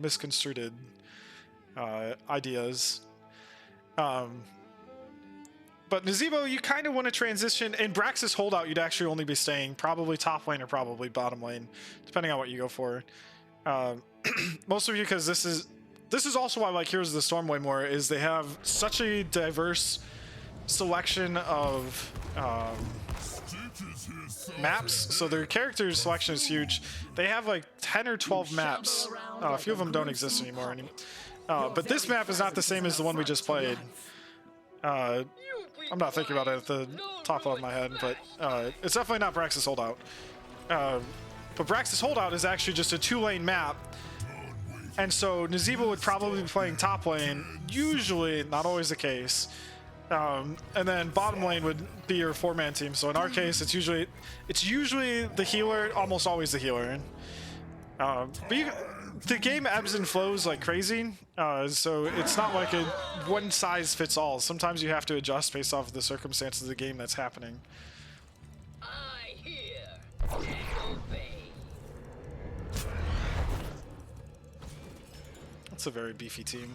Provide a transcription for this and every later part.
misconstrued ideas. But Nazeebo, you kind of want to transition. In Brax's holdout, you'd actually only be staying probably top lane or probably bottom lane, depending on what you go for. Mostly because this is also why I like Heroes of the Storm way more, is they have such a diverse selection of maps. So their character selection is huge. They have like 10 or 12 maps. A few of them don't exist anymore. But this map is not the same as the one we just played. I'm not thinking about it at the top of my head, but it's definitely not Brax's holdout. But Brax's holdout is actually just a 2-lane map. And so Nazeebo would probably be playing top lane, usually, not always the case. And then bottom lane would be your 4-man team. So in our case, it's usually the healer, almost always the healer. But the game ebbs and flows like crazy, so it's not like a one size fits all. Sometimes you have to adjust based off of the circumstances of the game that's happening. I hear and obey. That's a very beefy team.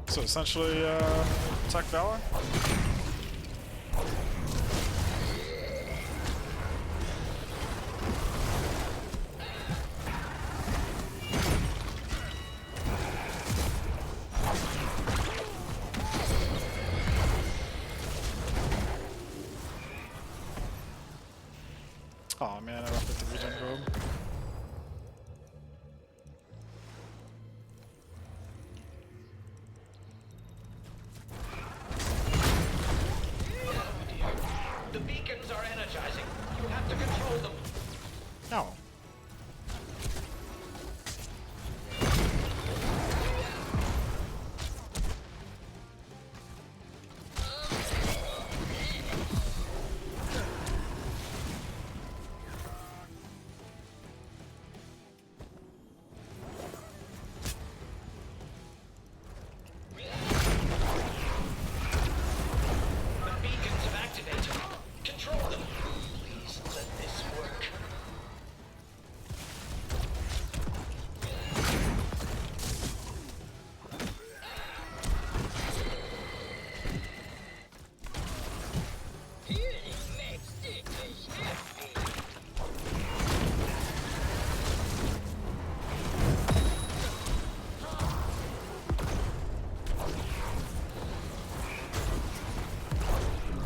So essentially, Tech Valor. Oh man, I left it to regen probe. The beacons are energizing. You have to control them. No.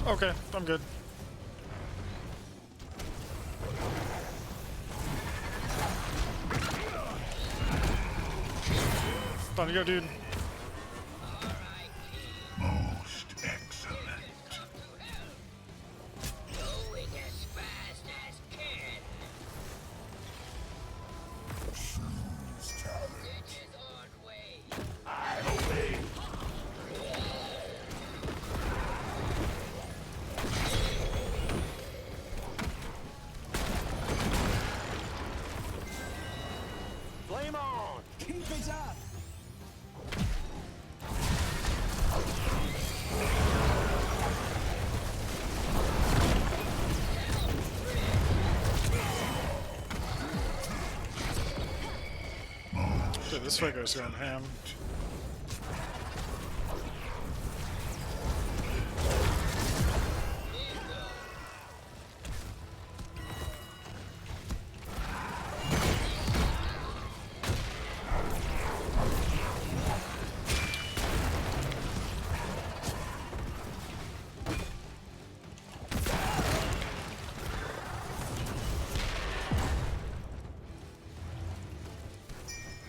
Okay, I'm good. Done you go, dude. Most excellent. Going as fast as can. Choose talent. It is on way. I obey. Flame on! Keep it up! Dude, this Fuego's going ham.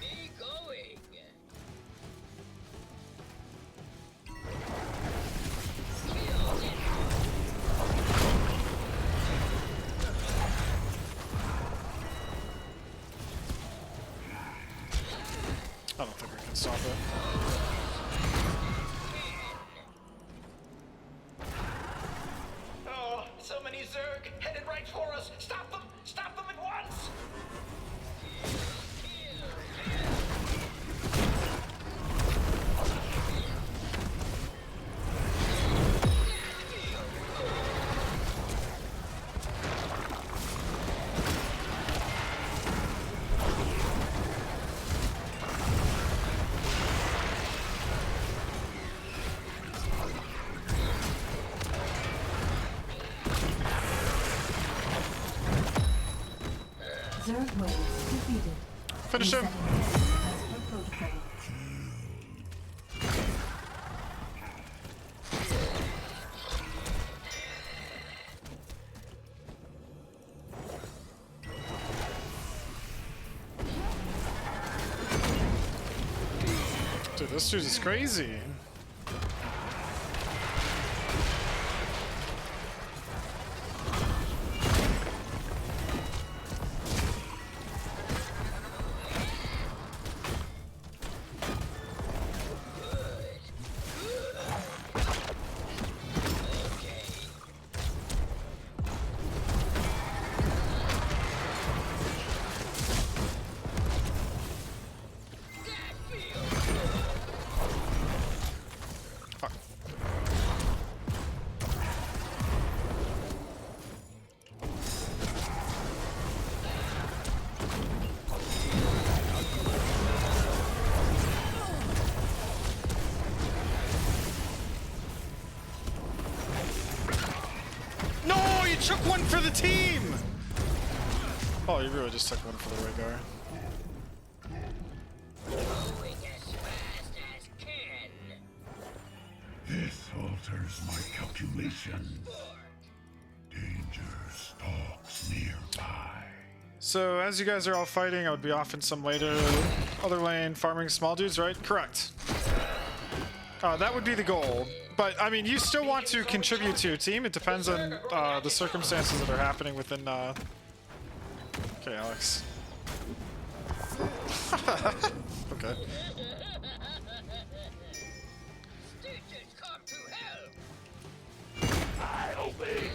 Me going. I don't think we can stop it. Oh, so many Zerg headed right for us. Stop them! Stop them at once! Zerg waves defeated. Finish him. Resetting as per protocol. Dude, this dude is crazy. No, you took one for the team! Oh, you really just took one for the Rhaegar. This alters my calculations. Danger stalks nearby. So, as you guys are all fighting, I would be off in some later other lane farming small dudes, right? Correct. That would be the goal. But, I mean, you still want to contribute to your team. It depends on the circumstances that are happening within... Okay, Alex. Okay. I obey.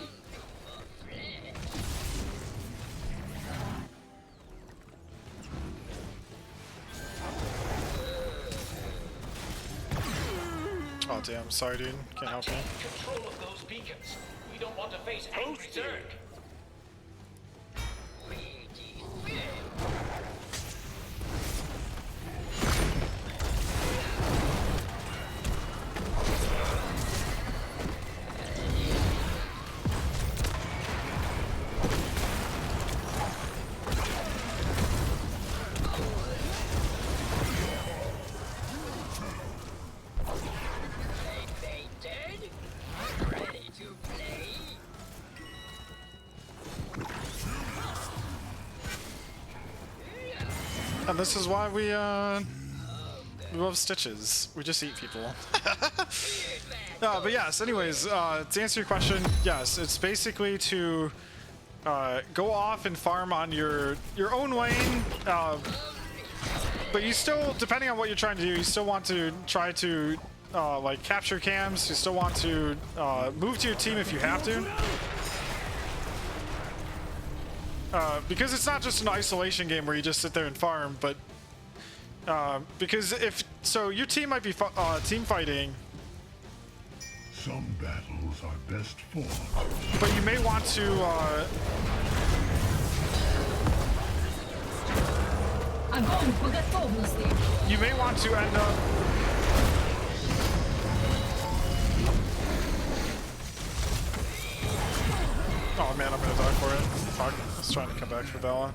Oh, damn. Sorry, dude. Can't help you. Take control of those beacons. We don't want to face angry Zerg. And this is why we love stitches. We just eat people. But yes, anyways, to answer your question, yes, it's basically to go off and farm on your own lane, but you still, depending on what you're trying to do, you still want to try to like capture cams. You still want to move to your team if you have to. Because it's not just an isolation game where you just sit there and farm, but because if so, your team might be team fighting. Some battles are best fought. But you may want to. You may want to end up. Oh man, I'm gonna die for it. Fuck, I was trying to come back for Bella.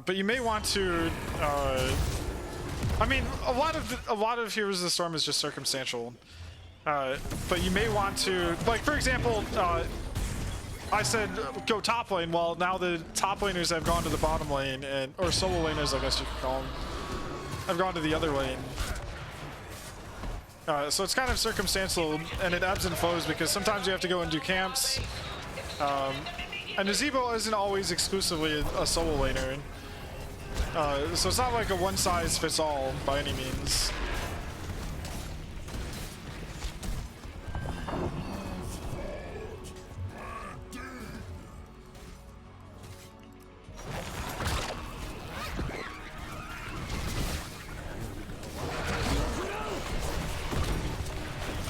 But you may want to. I mean, a lot of Heroes of the Storm is just circumstantial. But you may want to, like for example, I said go top lane. Well, now the top laners have gone to the bottom lane, or solo laners, I guess you could call them, have gone to the other lane. So it's kind of circumstantial, and it ebbs and flows because sometimes you have to go and do camps. And Nazebo isn't always exclusively a solo laner, so it's not like a one-size-fits-all by any means.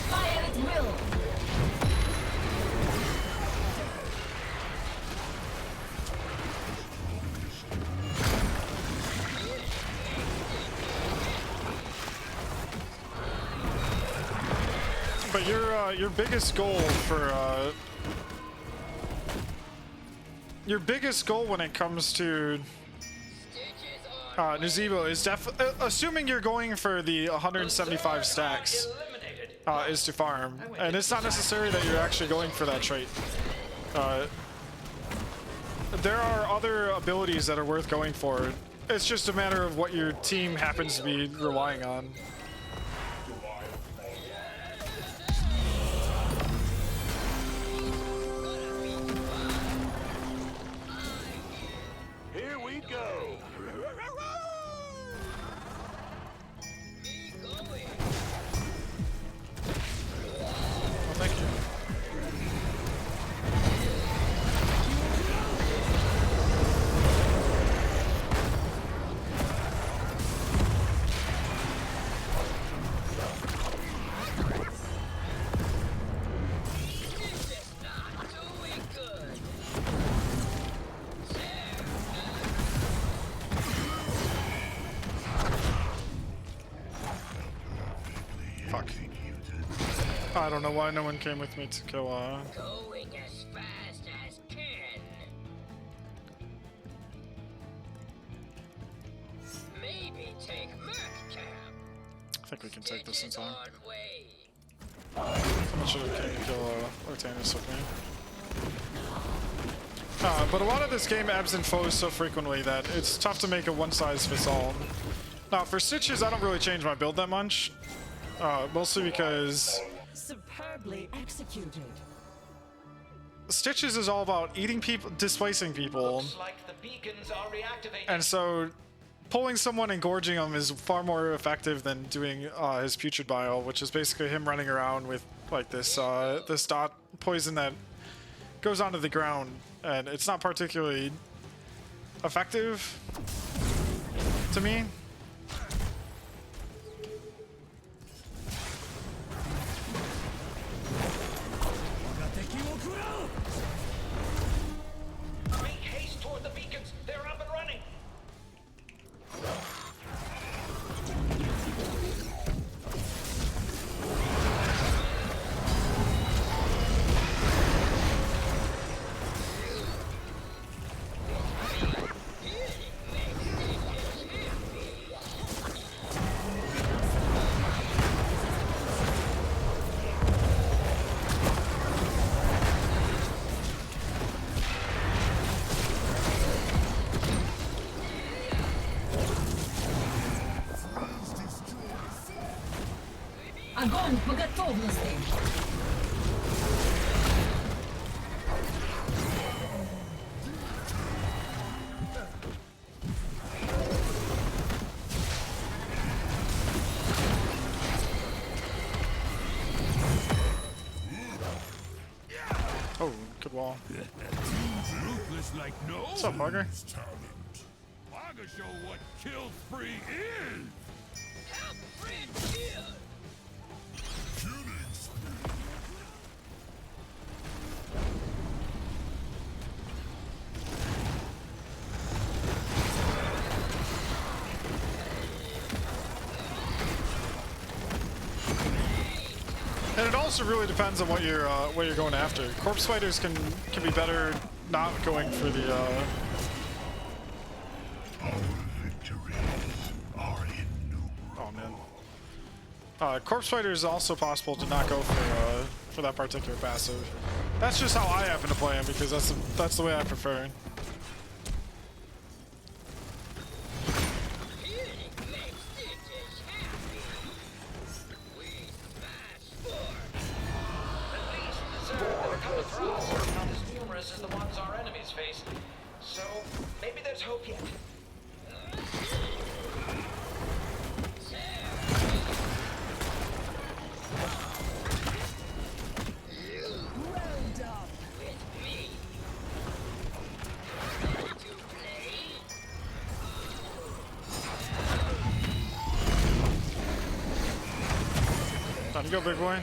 Fire at will. But your biggest goal for your biggest goal when it comes to Nazebo is assuming you're going for the 175 stacks, is to farm, and it's not necessary that you're actually going for that trait. There are other abilities that are worth going for. It's just a matter of what your team happens to be relying on. Here we go. Well, thank you. Fuck. I don't know why no one came with me to kill Going as fast as can. Maybe take Merc Camp. I think we can take this in Stitches time. on way. I'm not sure we can kill Ortanis with me. But a lot of this game ebbs and flows so frequently that it's tough to make a one-size-fits-all. Now, for Stitches, I don't really change my build that much. Mostly because Superbly executed. Stitches is all about eating people, displacing people, Looks like the beacons are reactivated. and so pulling someone and gorging them is far more effective than doing his putrid bile, which is basically him running around with like this this dot poison that goes onto the ground, and it's not particularly effective to me. Make haste toward the beacons. They're up and running. Огонь по готовности. Oh, good wall. Ruthless like no What's up, Hugger? talent. I can show what kill spree is. Help Fred kill. Killing spree. And it also really depends on what you're going after. Corpse fighters can be better not going for the. Our victories are innumerable. Oh man. Corpse fighter is also possible to not go for that particular passive. That's just how I happen to play him because that's the way I prefer. Healing makes Stitches happy. We smash force. At least the Zerg that are coming through are not as numerous as the ones our enemies face. So maybe there's hope yet. With me. Ready to play? Time to go, big boy.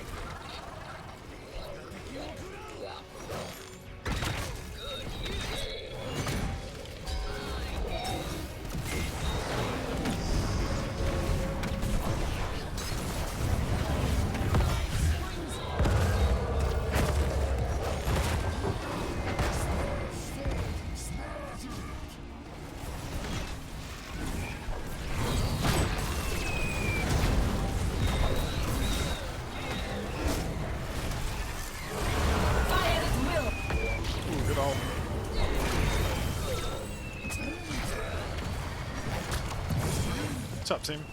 What's up, team?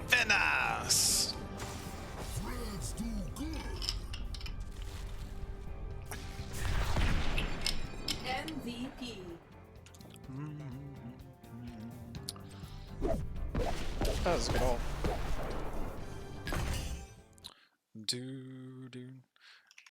Venice! MVP. That was a good ult. Do.